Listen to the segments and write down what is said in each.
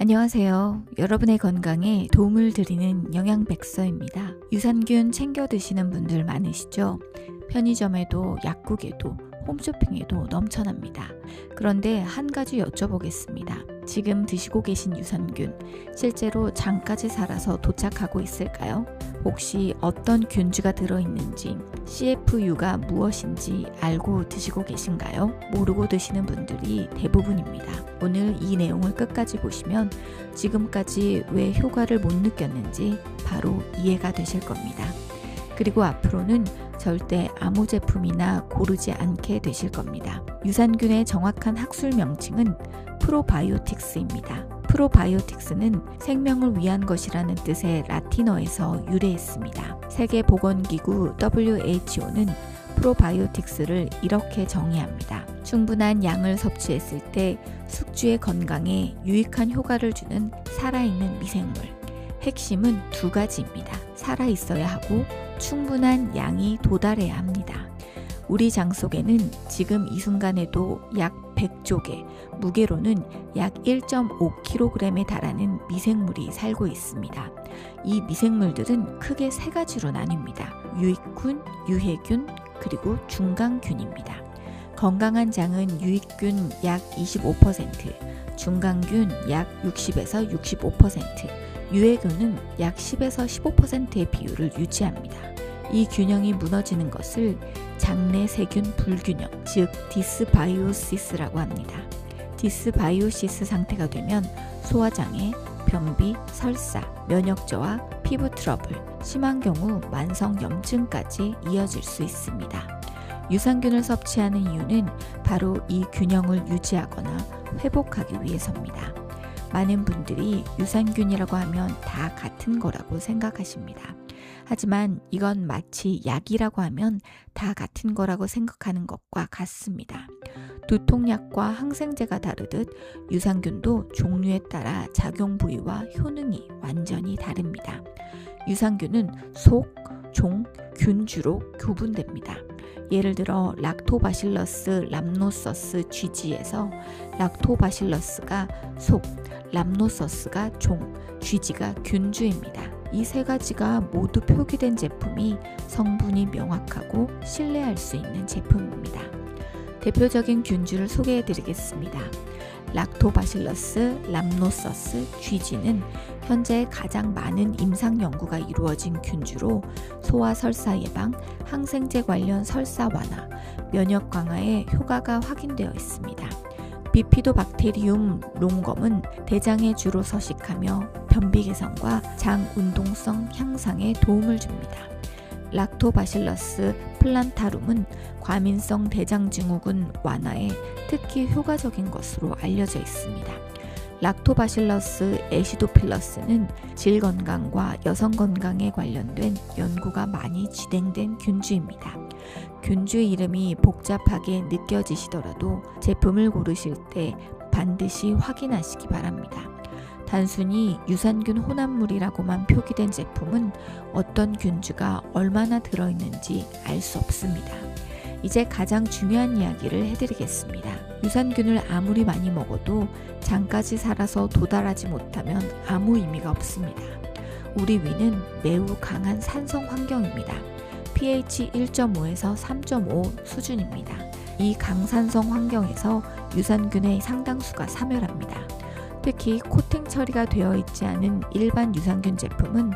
안녕하세요. 여러분의 건강에 도움을 드리는 영양백서입니다. 유산균 챙겨 드시는 분들 많으시죠? 편의점에도 약국에도 홈쇼핑에도 넘쳐납니다. 그런데 한 가지 여쭤보겠습니다. 지금 드시고 계신 유산균, 실제로 장까지 살아서 도착하고 있을까요? 혹시 어떤 균주가 들어있는지, CFU가 무엇인지 알고 드시고 계신가요? 모르고 드시는 분들이 대부분입니다. 오늘 이 내용을 끝까지 보시면 지금까지 왜 효과를 못 느꼈는지 바로 이해가 되실 겁니다. 그리고 앞으로는 절대 아무 제품이나 고르지 않게 되실 겁니다. 유산균의 정확한 학술 명칭은 프로바이오틱스입니다. 프로바이오틱스는 생명을 위한 것이라는 뜻의 라틴어에서 유래했습니다. 세계보건기구 WHO는 프로바이오틱스를 이렇게 정의합니다. 충분한 양을 섭취했을 때 숙주의 건강에 유익한 효과를 주는 살아있는 미생물. 핵심은 두 가지입니다. 살아있어야 하고 충분한 양이 도달해야 합니다. 우리 장 속에는 지금 이 순간에도 약 100조개, 무게로는 약 1.5kg에 달하는 미생물이 살고 있습니다. 이 미생물들은 크게 세 가지로 나뉩니다. 유익균, 유해균, 그리고 중강균입니다. 건강한 장은 유익균 약 25%, 중강균 약 60에서 65%, 유해균은 약 10에서 15%의 비율을 유지합니다. 이 균형이 무너지는 것을 장내 세균 불균형, 즉 디스바이오시스라고 합니다. 디스바이오시스 상태가 되면 소화장애, 변비, 설사, 면역저하, 피부 트러블, 심한 경우 만성 염증까지 이어질 수 있습니다. 유산균을 섭취하는 이유는 바로 이 균형을 유지하거나 회복하기 위해서입니다. 많은 분들이 유산균이라고 하면 다 같은 거라고 생각하십니다. 하지만 이건 마치 약이라고 하면 다 같은 거라고 생각하는 것과 같습니다. 두통약과 항생제가 다르듯 유산균도 종류에 따라 작용 부위와 효능이 완전히 다릅니다. 유산균은 속, 종, 균주로 구분됩니다. 예를 들어 락토바실러스 람노서스 GG에서 락토바실러스가 속, 람노서스가 종, GG가 균주입니다. 이 세 가지가 모두 표기된 제품이 성분이 명확하고 신뢰할 수 있는 제품입니다. 대표적인 균주를 소개해 드리겠습니다. 락토바실러스 람노서스 GG는 현재 가장 많은 임상 연구가 이루어진 균주로 소아 설사 예방, 항생제 관련 설사 완화, 면역 강화에 효과가 확인되어 있습니다. 비피도박테리움 롱검은 대장에 주로 서식하며 변비 개선과 장 운동성 향상에 도움을 줍니다. 락토바실러스 플란타룸은 과민성 대장증후군 완화에 특히 효과적인 것으로 알려져 있습니다. 락토바실러스 애시도필러스는 질 건강과 여성 건강에 관련된 연구가 많이 진행된 균주입니다. 균주 이름이 복잡하게 느껴지시더라도 제품을 고르실 때 반드시 확인하시기 바랍니다. 단순히 유산균 혼합물이라고만 표기된 제품은 어떤 균주가 얼마나 들어있는지 알 수 없습니다. 이제 가장 중요한 이야기를 해드리겠습니다. 유산균을 아무리 많이 먹어도 장까지 살아서 도달하지 못하면 아무 의미가 없습니다. 우리 위는 매우 강한 산성 환경입니다. pH 1.5에서 3.5 수준입니다. 이 강산성 환경에서 유산균의 상당수가 사멸합니다. 특히 코팅 처리가 되어 있지 않은 일반 유산균 제품은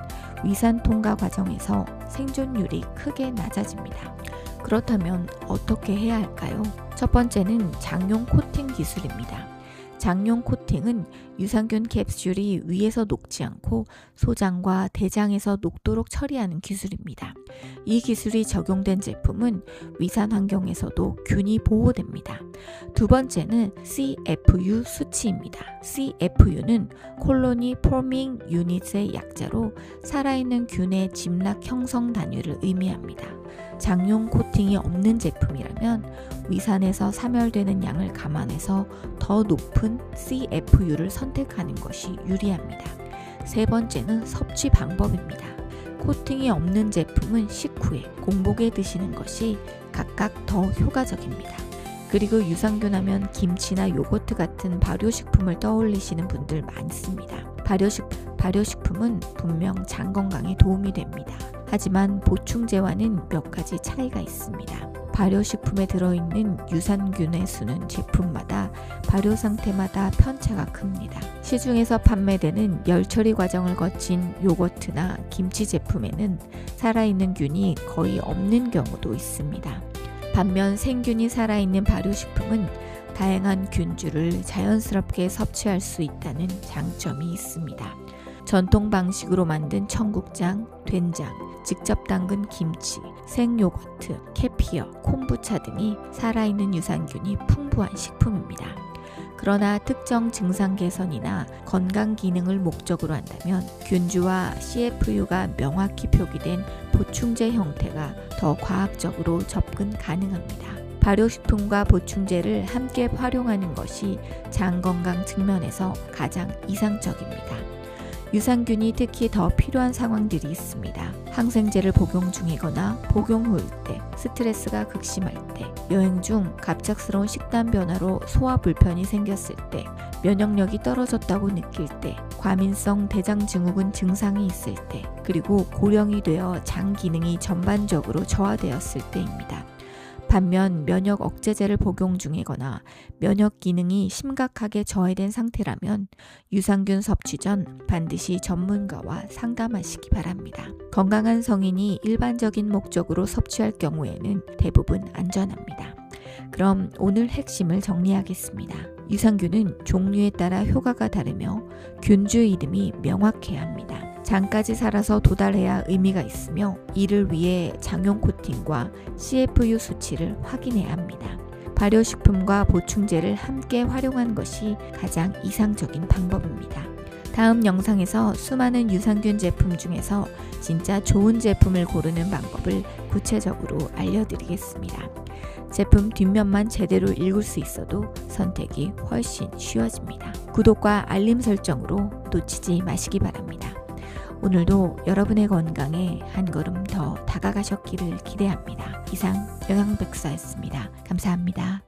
위산 통과 과정에서 생존율이 크게 낮아집니다. 그렇다면 어떻게 해야 할까요? 첫 번째는 장용 코팅 기술입니다. 장용 코팅은 유산균 캡슐이 위에서 녹지 않고 소장과 대장에서 녹도록 처리하는 기술입니다. 이 기술이 적용된 제품은 위산 환경에서도 균이 보호됩니다. 두 번째는 CFU 수치입니다. CFU는 콜로니 포밍 유닛의 약자로 살아있는 균의 집락 형성 단위를 의미합니다. 장용 코팅이 없는 제품이라면 위산에서 사멸되는 양을 감안해서 더 높은 CFU를 선택하는 것이 유리합니다. 세 번째는 섭취 방법입니다. 코팅이 없는 제품은 식후에 공복에 드시는 것이 각각 더 효과적입니다. 그리고 유산균 하면 김치나 요거트 같은 발효식품을 떠올리시는 분들 많습니다. 발효식품은 분명 장 건강에 도움이 됩니다. 하지만 보충제와는 몇 가지 차이가 있습니다. 발효식품에 들어있는 유산균의 수는 제품마다 발효 상태마다 편차가 큽니다. 시중에서 판매되는 열처리 과정을 거친 요거트나 김치 제품에는 살아있는 균이 거의 없는 경우도 있습니다. 반면 생균이 살아있는 발효식품은 다양한 균주를 자연스럽게 섭취할 수 있다는 장점이 있습니다. 전통 방식으로 만든 청국장, 된장, 직접 담근 김치, 생요거트, 캐피어, 콤부차 등이 살아있는 유산균이 풍부한 식품입니다. 그러나 특정 증상 개선이나 건강 기능을 목적으로 한다면 균주와 CFU가 명확히 표기된 보충제 형태가 더 과학적으로 접근 가능합니다. 발효식품과 보충제를 함께 활용하는 것이 장 건강 측면에서 가장 이상적입니다. 유산균이 특히 더 필요한 상황들이 있습니다. 항생제를 복용 중이거나 복용 후일 때, 스트레스가 극심할 때, 여행 중 갑작스러운 식단 변화로 소화 불편이 생겼을 때, 면역력이 떨어졌다고 느낄 때, 과민성 대장증후군 증상이 있을 때, 그리고 고령이 되어 장 기능이 전반적으로 저하되었을 때입니다. 반면 면역 억제제를 복용 중이거나 면역 기능이 심각하게 저해된 상태라면 유산균 섭취 전 반드시 전문가와 상담하시기 바랍니다. 건강한 성인이 일반적인 목적으로 섭취할 경우에는 대부분 안전합니다. 그럼 오늘 핵심을 정리하겠습니다. 유산균은 종류에 따라 효과가 다르며 균주 이름이 명확해야 합니다. 장까지 살아서 도달해야 의미가 있으며 이를 위해 장용 코팅과 CFU 수치를 확인해야 합니다. 발효식품과 보충제를 함께 활용한 것이 가장 이상적인 방법입니다. 다음 영상에서 수많은 유산균 제품 중에서 진짜 좋은 제품을 고르는 방법을 구체적으로 알려드리겠습니다. 제품 뒷면만 제대로 읽을 수 있어도 선택이 훨씬 쉬워집니다. 구독과 알림 설정으로 놓치지 마시기 바랍니다. 오늘도 여러분의 건강에 한 걸음 더 다가가셨기를 기대합니다. 이상 영양백서였습니다. 감사합니다.